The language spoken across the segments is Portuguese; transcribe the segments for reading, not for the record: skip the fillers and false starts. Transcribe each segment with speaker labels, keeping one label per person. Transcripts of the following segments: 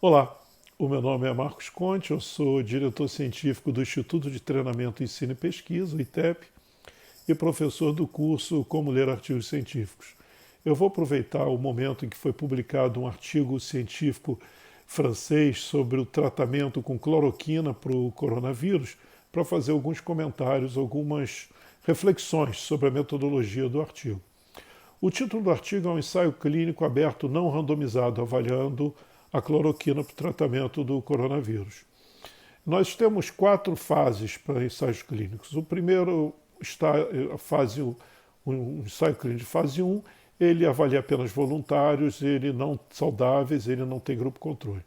Speaker 1: Olá, o meu nome é Marcos Conte, eu sou diretor científico do Instituto de Treinamento, Ensino e Pesquisa, o ITEP, e professor do curso Como Ler Artigos Científicos. Eu vou aproveitar o momento em que foi publicado um artigo científico francês sobre o tratamento com cloroquina para o coronavírus para fazer alguns comentários, algumas reflexões sobre a metodologia do artigo. O título do artigo é um ensaio clínico aberto não randomizado avaliando a cloroquina para o tratamento do coronavírus. Nós temos 4 fases para ensaios clínicos. O primeiro está a fase, um ensaio clínico de fase 1, ele avalia apenas voluntários, ele não saudáveis, ele não tem grupo controle.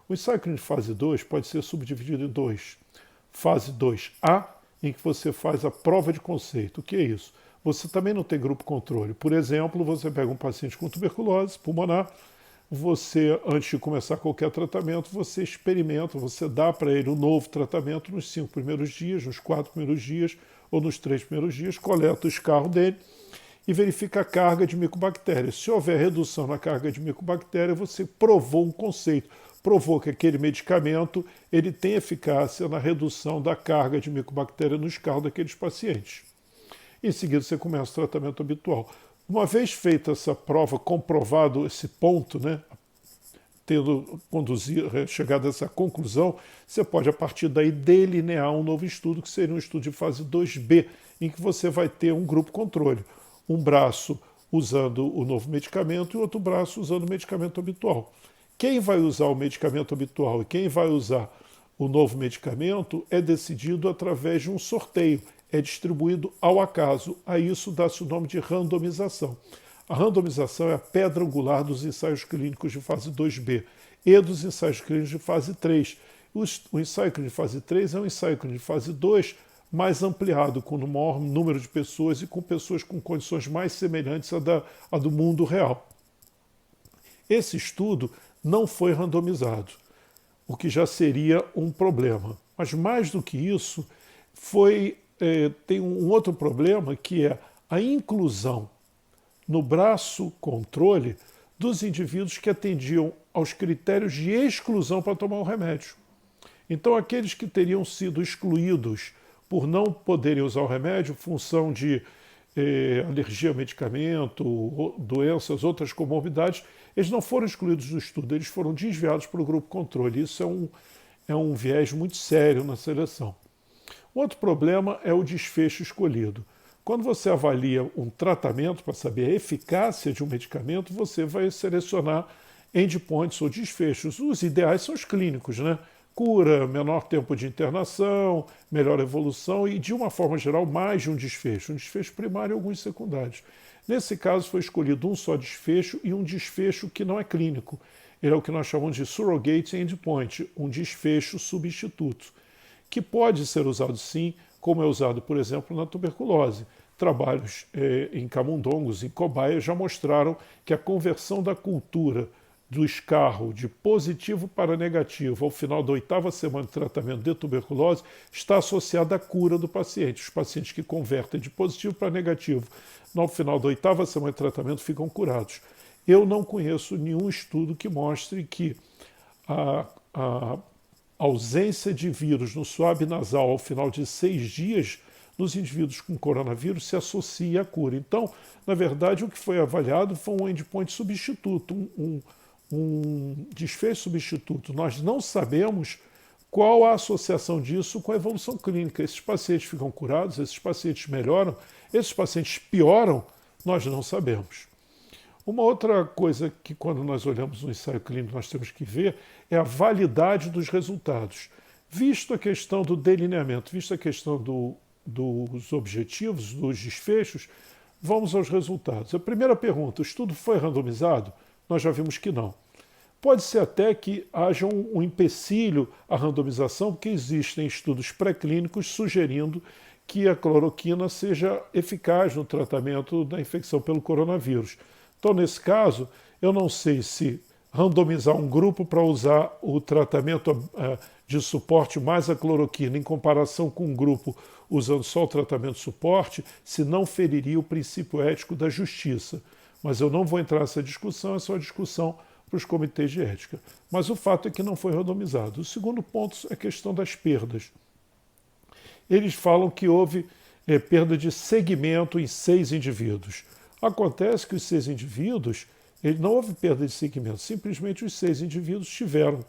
Speaker 1: O ensaio clínico de fase 2 pode ser subdividido em dois. Fase 2A, em que você faz a prova de conceito. O que é isso? Você também não tem grupo controle. Por exemplo, você pega um paciente com tuberculose pulmonar, você, antes de começar qualquer tratamento, você experimenta, você dá para ele um novo tratamento nos 5 primeiros dias, nos 4 primeiros dias ou nos 3 primeiros dias, coleta o escarro dele e verifica a carga de micobactérias. Se houver redução na carga de micobactéria, você provou um conceito, provou que aquele medicamento ele tem eficácia na redução da carga de micobactéria no escarro daqueles pacientes. Em seguida, você começa o tratamento habitual. Uma vez feita essa prova, comprovado esse ponto, tendo chegado a essa conclusão, você pode, a partir daí, delinear um novo estudo, que seria um estudo de fase 2B, em que você vai ter um grupo controle. Um braço usando o novo medicamento e outro braço usando o medicamento habitual. Quem vai usar o medicamento habitual e quem vai usar o novo medicamento é decidido através de um sorteio. É distribuído ao acaso. A isso dá-se o nome de randomização. A randomização é a pedra angular dos ensaios clínicos de fase 2B e dos ensaios clínicos de fase 3. O ensaio clínico de fase 3 é um ensaio clínico de fase 2 mais ampliado, com um maior número de pessoas e com pessoas com condições mais semelhantes à do mundo real. Esse estudo não foi randomizado, o que já seria um problema. Mas mais do que isso, tem um outro problema, que é a inclusão no braço controle dos indivíduos que atendiam aos critérios de exclusão para tomar o remédio. Então, aqueles que teriam sido excluídos por não poderem usar o remédio, função de alergia ao medicamento, doenças, outras comorbidades, eles não foram excluídos do estudo, eles foram desviados para o grupo controle. Isso é um viés muito sério na seleção. Outro problema é o desfecho escolhido. Quando você avalia um tratamento para saber a eficácia de um medicamento, você vai selecionar endpoints ou desfechos. Os ideais são os clínicos, né? Cura, menor tempo de internação, melhor evolução e, de uma forma geral, mais de um desfecho primário e alguns secundários. Nesse caso, foi escolhido um só desfecho e um desfecho que não é clínico. Ele é o que nós chamamos de surrogate endpoint, um desfecho substituto, que pode ser usado sim, como é usado, por exemplo, na tuberculose. Trabalhos em camundongos, em cobaias, já mostraram que a conversão da cultura do escarro de positivo para negativo ao final da 8ª semana de tratamento de tuberculose está associada à cura do paciente. Os pacientes que convertem de positivo para negativo no final da 8ª semana de tratamento ficam curados. Eu não conheço nenhum estudo que mostre que a ausência de vírus no suave nasal ao final de 6 dias nos indivíduos com coronavírus se associa à cura. Então, na verdade, o que foi avaliado foi um endpoint substituto, um desfecho substituto. Nós não sabemos qual a associação disso com a evolução clínica. Esses pacientes ficam curados, esses pacientes melhoram, esses pacientes pioram, nós não sabemos. Uma outra coisa que, quando nós olhamos no ensaio clínico, nós temos que ver é a validade dos resultados. Visto a questão do delineamento, visto a questão dos objetivos, dos desfechos, vamos aos resultados. A primeira pergunta: o estudo foi randomizado? Nós já vimos que não. Pode ser até que haja um empecilho à randomização, porque existem estudos pré-clínicos sugerindo que a cloroquina seja eficaz no tratamento da infecção pelo coronavírus. Então, nesse caso, eu não sei se randomizar um grupo para usar o tratamento de suporte mais a cloroquina em comparação com um grupo usando só o tratamento de suporte, se não feriria o princípio ético da justiça. Mas eu não vou entrar nessa discussão, essa é uma discussão para os comitês de ética. Mas o fato é que não foi randomizado. O segundo ponto é a questão das perdas. Eles falam que houve perda de segmento em 6 indivíduos. Acontece que os 6 indivíduos, não houve perda de segmento, simplesmente os 6 indivíduos tiveram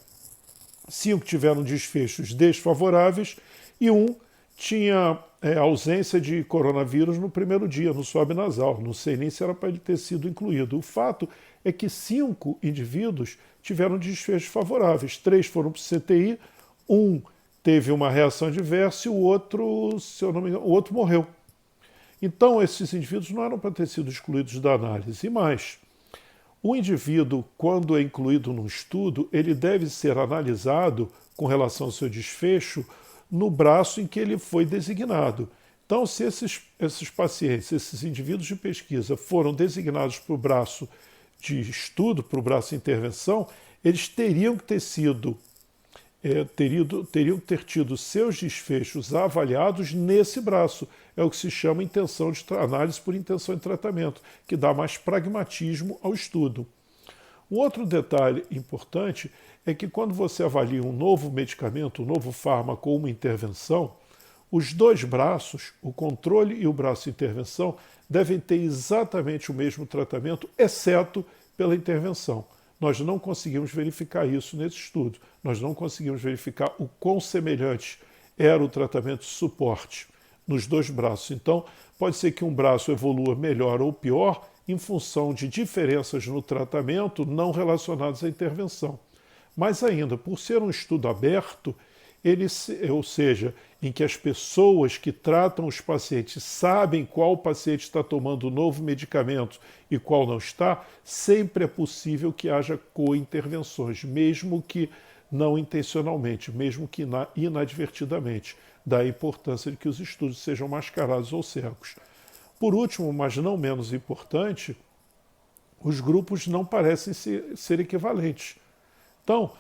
Speaker 1: 5 tiveram desfechos desfavoráveis e um tinha ausência de coronavírus no primeiro dia, no swab nasal. Não sei nem se era para ele ter sido incluído. O fato é que 5 indivíduos tiveram desfechos favoráveis. 3 foram para o CTI, um teve uma reação adversa e o outro, se eu não me engano, o outro morreu. Então, esses indivíduos não eram para ter sido excluídos da análise. E mais, o indivíduo, quando é incluído num estudo, ele deve ser analisado com relação ao seu desfecho no braço em que ele foi designado. Então, se esses pacientes, esses indivíduos de pesquisa foram designados para o braço de estudo, para o braço de intervenção, eles teriam que ter sido teriam que ter tido seus desfechos avaliados nesse braço. É o que se chama análise por intenção de tratamento, que dá mais pragmatismo ao estudo. Um outro detalhe importante é que quando você avalia um novo medicamento, um novo fármaco ou uma intervenção, os 2 braços, o controle e o braço de intervenção, devem ter exatamente o mesmo tratamento, exceto pela intervenção. Nós não conseguimos verificar isso nesse estudo. Nós não conseguimos verificar o quão semelhante era o tratamento de suporte nos 2 braços. Então, pode ser que um braço evolua melhor ou pior em função de diferenças no tratamento não relacionadas à intervenção. Mais ainda, por ser um estudo aberto, ou seja, em que as pessoas que tratam os pacientes sabem qual paciente está tomando o novo medicamento e qual não está, sempre é possível que haja co-intervenções, mesmo que não intencionalmente, mesmo que inadvertidamente. Daí a importância de que os estudos sejam mascarados ou cegos. Por último, mas não menos importante, os grupos não parecem ser equivalentes. Então,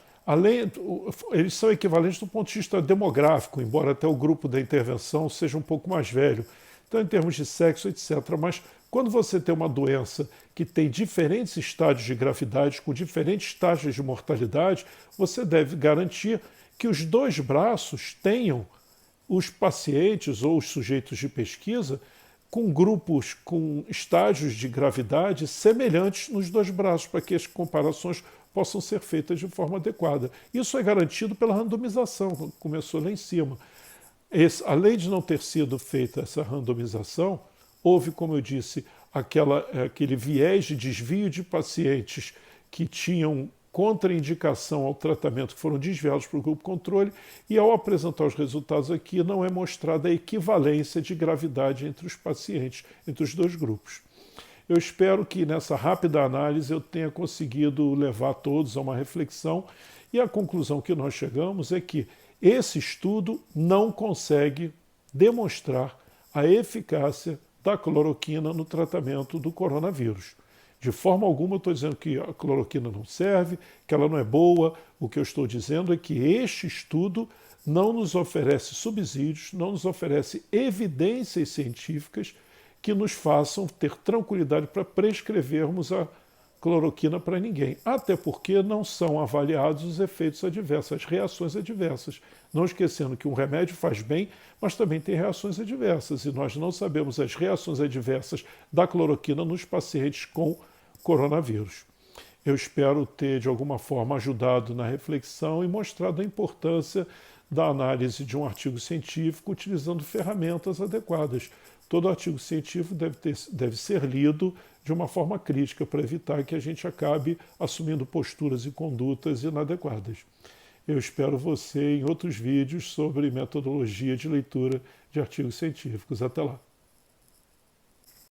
Speaker 1: eles são equivalentes do ponto de vista demográfico, embora até o grupo da intervenção seja um pouco mais velho. Então, em termos de sexo, etc. Mas quando você tem uma doença que tem diferentes estágios de gravidade, com diferentes estágios de mortalidade, você deve garantir que os 2 braços tenham os pacientes ou os sujeitos de pesquisa com grupos com estágios de gravidade semelhantes nos 2 braços, para que as comparações possam ser feitas de forma adequada. Isso é garantido pela randomização, que começou lá em cima. Além de não ter sido feita essa randomização, houve, como eu disse, aquele viés de desvio de pacientes que tinham contraindicação ao tratamento, que foram desviados para o grupo controle, e ao apresentar os resultados aqui, não é mostrada a equivalência de gravidade entre os pacientes, entre os 2 grupos. Eu espero que nessa rápida análise eu tenha conseguido levar todos a uma reflexão, e a conclusão que nós chegamos é que esse estudo não consegue demonstrar a eficácia da cloroquina no tratamento do coronavírus. De forma alguma eu estou dizendo que a cloroquina não serve, que ela não é boa. O que eu estou dizendo é que este estudo não nos oferece subsídios, não nos oferece evidências científicas que nos façam ter tranquilidade para prescrevermos a cloroquina para ninguém. Até porque não são avaliados os efeitos adversos, as reações adversas. Não esquecendo que um remédio faz bem, mas também tem reações adversas. E nós não sabemos as reações adversas da cloroquina nos pacientes com coronavírus. Eu espero ter, de alguma forma, ajudado na reflexão e mostrado a importância da análise de um artigo científico utilizando ferramentas adequadas. Todo artigo científico deve ser lido de uma forma crítica para evitar que a gente acabe assumindo posturas e condutas inadequadas. Eu espero você em outros vídeos sobre metodologia de leitura de artigos científicos. Até lá!